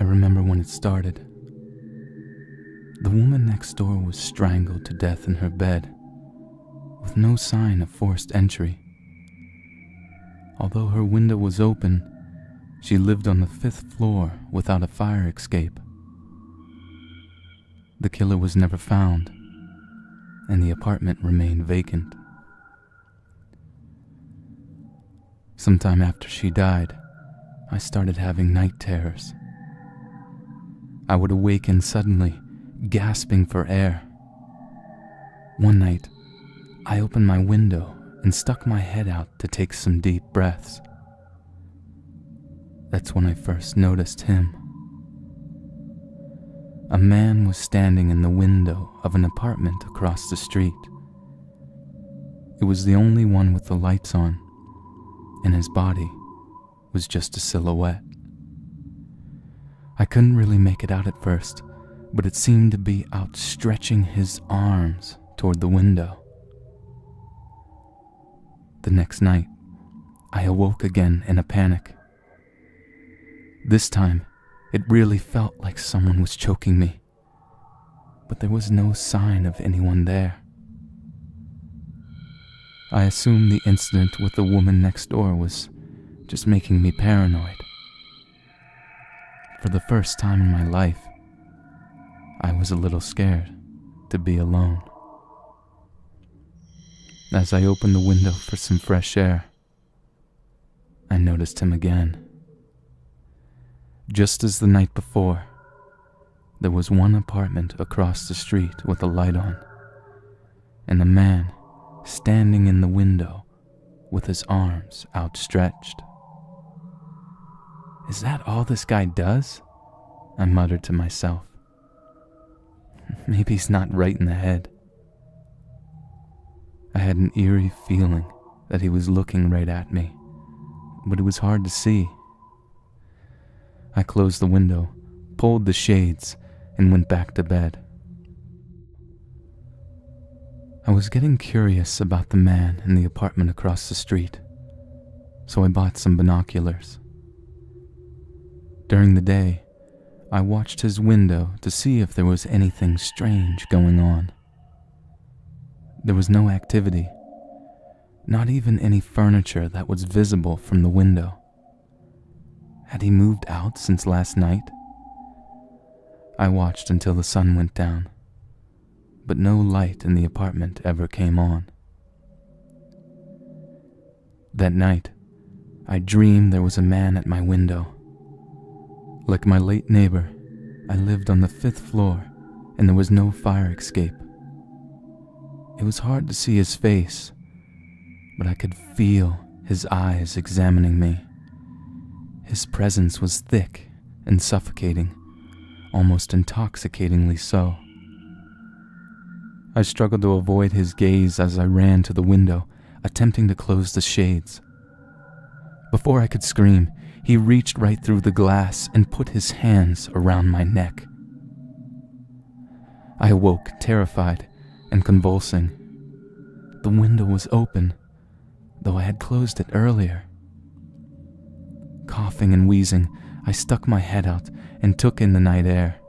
remember when it started. The woman next door was strangled to death in her bed, with no sign of forced entry. Although her window was open, she lived on the 5th floor without a fire escape. The killer was never found, and the apartment remained vacant. Sometime after she died, I started having night terrors. I would awaken suddenly, gasping for air. One night, I opened my window and stuck my head out to take some deep breaths. That's when I first noticed him. A man was standing in the window of an apartment across the street. It was the only one with the lights on, and his body was just a silhouette. I couldn't really make it out at first, but it seemed to be outstretching his arms toward the window. The next night, I awoke again in a panic. This time, it really felt like someone was choking me, but there was no sign of anyone there. I assumed the incident with the woman next door was just making me paranoid. For the first time in my life, I was a little scared to be alone. As I opened the window for some fresh air, I noticed him again. Just as the night before, there was one apartment across the street with a light on, and a man standing in the window with his arms outstretched. Is that all this guy does? I muttered to myself. Maybe he's not right in the head. I had an eerie feeling that he was looking right at me, but it was hard to see. I closed the window, pulled the shades, and went back to bed. I was getting curious about the man in the apartment across the street, so I bought some binoculars. During the day, I watched his window to see if there was anything strange going on. There was no activity, not even any furniture that was visible from the window. Had he moved out since last night? I watched until the sun went down, but no light in the apartment ever came on. That night, I dreamed there was a man at my window. Like my late neighbor, I lived on the 5th floor, and there was no fire escape. It was hard to see his face, but I could feel his eyes examining me. His presence was thick and suffocating, almost intoxicatingly so. I struggled to avoid his gaze as I ran to the window, attempting to close the shades. Before I could scream, he reached right through the glass and put his hands around my neck. I awoke, terrified and convulsing. The window was open, though I had closed it earlier. Coughing and wheezing, I stuck my head out and took in the night air.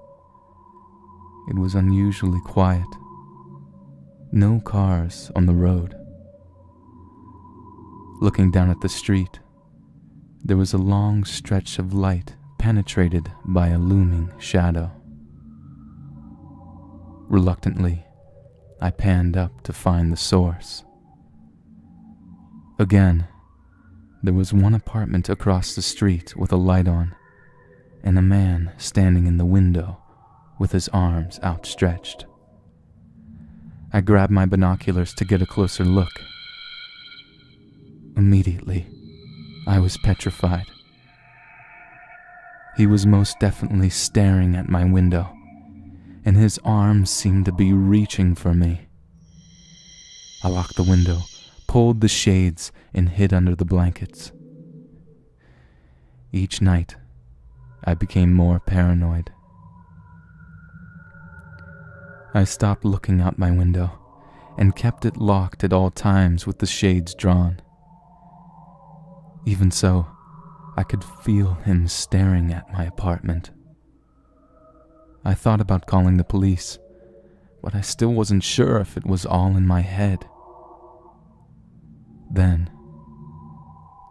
It was unusually quiet. No cars on the road. Looking down at the street, there was a long stretch of light penetrated by a looming shadow. Reluctantly, I panned up to find the source. Again, there was one apartment across the street with a light on, and a man standing in the window with his arms outstretched. I grabbed my binoculars to get a closer look. Immediately, I was petrified. He was most definitely staring at my window, and his arms seemed to be reaching for me. I locked the window, pulled the shades, and hid under the blankets. Each night, I became more paranoid. I stopped looking out my window and kept it locked at all times with the shades drawn. Even so, I could feel him staring at my apartment I thought about calling the police, but I still wasn't sure if it was all in my head. Then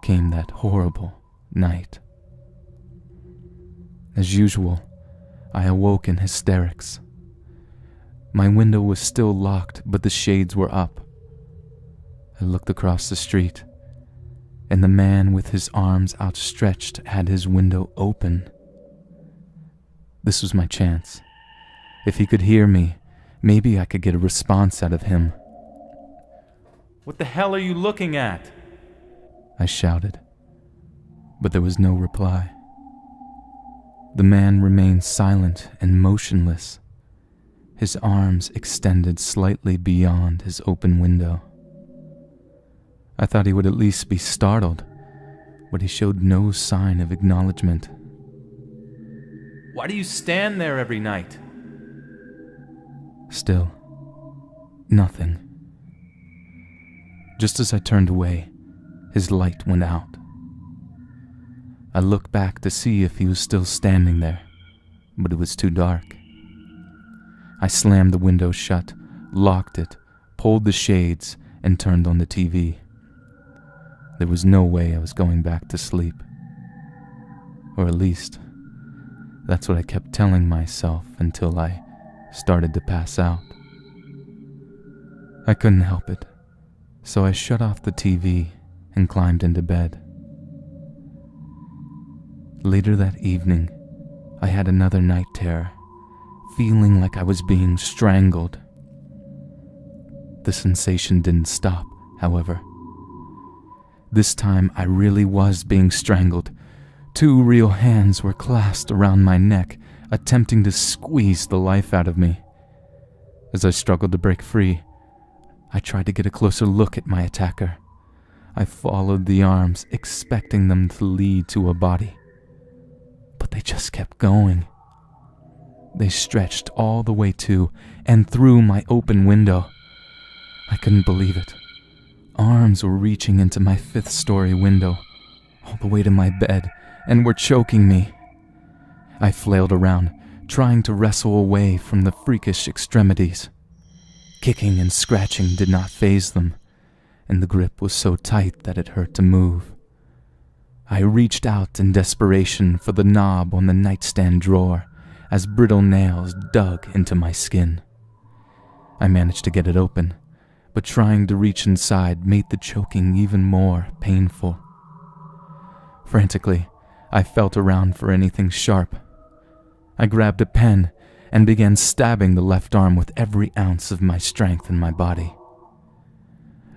came that horrible night. As usual, I awoke in hysterics. My window was still locked, but the shades were up. I looked across the street, and the man with his arms outstretched had his window open. This was my chance. If he could hear me, maybe I could get a response out of him. "What the hell are you looking at?" I shouted, but there was no reply. The man remained silent and motionless, his arms extended slightly beyond his open window. I thought he would at least be startled, but he showed no sign of acknowledgement. "Why do you stand there every night?" Still, nothing. Just as I turned away, his light went out. I looked back to see if he was still standing there, but it was too dark. I slammed the window shut, locked it, pulled the shades, and turned on the TV. There was no way I was going back to sleep. Or at least, that's what I kept telling myself until I started to pass out. I couldn't help it, so I shut off the TV and climbed into bed. Later that evening, I had another night terror, feeling like I was being strangled. The sensation didn't stop, however. This time I really was being strangled. 2 real hands were clasped around my neck, attempting to squeeze the life out of me. As I struggled to break free, I tried to get a closer look at my attacker. I followed the arms, expecting them to lead to a body. But they just kept going. They stretched all the way to and through my open window. I couldn't believe it. Arms were reaching into my 5th-story window, all the way to my bed, and were choking me. I flailed around, trying to wrestle away from the freakish extremities. Kicking and scratching did not faze them, and the grip was so tight that it hurt to move. I reached out in desperation for the knob on the nightstand drawer as brittle nails dug into my skin. I managed to get it open, but trying to reach inside made the choking even more painful. Frantically, I felt around for anything sharp. I grabbed a pen and began stabbing the left arm with every ounce of my strength in my body.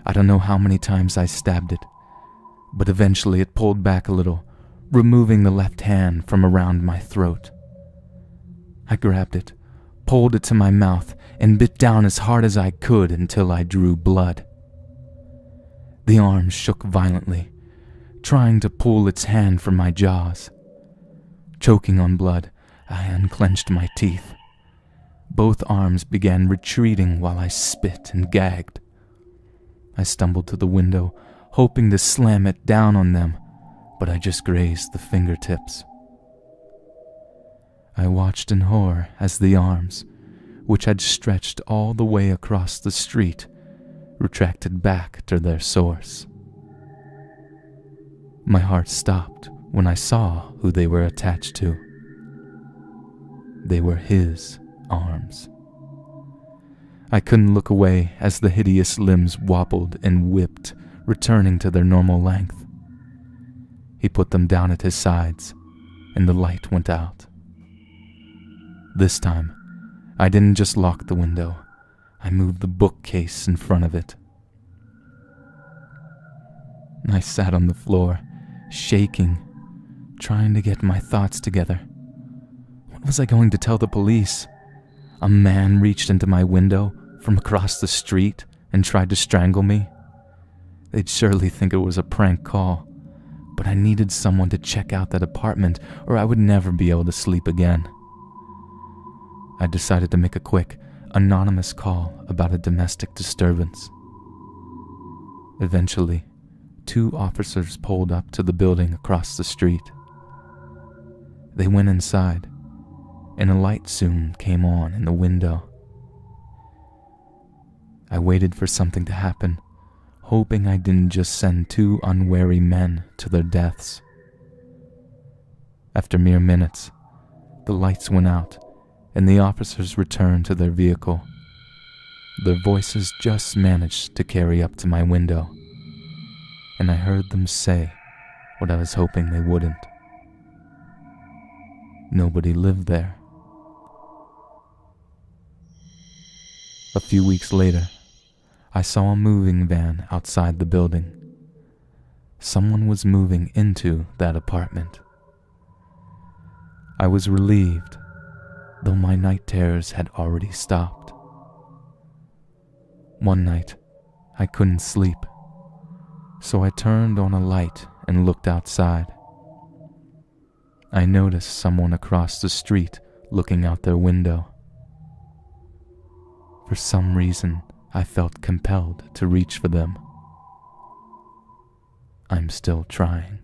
I don't know how many times I stabbed it, but eventually it pulled back a little, removing the left hand from around my throat. I grabbed it, pulled it to my mouth, and bit down as hard as I could until I drew blood. The arm shook violently, trying to pull its hand from my jaws. Choking on blood, I unclenched my teeth. Both arms began retreating while I spit and gagged. I stumbled to the window, hoping to slam it down on them, but I just grazed the fingertips. I watched in horror as the arms, which had stretched all the way across the street, retracted back to their source. My heart stopped when I saw who they were attached to. They were his arms. I couldn't look away as the hideous limbs wobbled and whipped, returning to their normal length. He put them down at his sides, and the light went out. This time, I didn't just lock the window, I moved the bookcase in front of it. I sat on the floor, shaking, trying to get my thoughts together. What was I going to tell the police? A man reached into my window from across the street and tried to strangle me? They'd surely think it was a prank call, but I needed someone to check out that apartment or I would never be able to sleep again. I decided to make a quick, anonymous call about a domestic disturbance. Eventually, 2 officers pulled up to the building across the street. They went inside, and a light soon came on in the window. I waited for something to happen, hoping I didn't just send two unwary men to their deaths. After mere minutes, the lights went out and the officers returned to their vehicle. Their voices just managed to carry up to my window, and I heard them say what I was hoping they wouldn't. Nobody lived there. A few weeks later, I saw a moving van outside the building. Someone was moving into that apartment. I was relieved, though my night terrors had already stopped. One night, I couldn't sleep, so I turned on a light and looked outside. I noticed someone across the street looking out their window. For some reason, I felt compelled to reach for them. I'm still trying.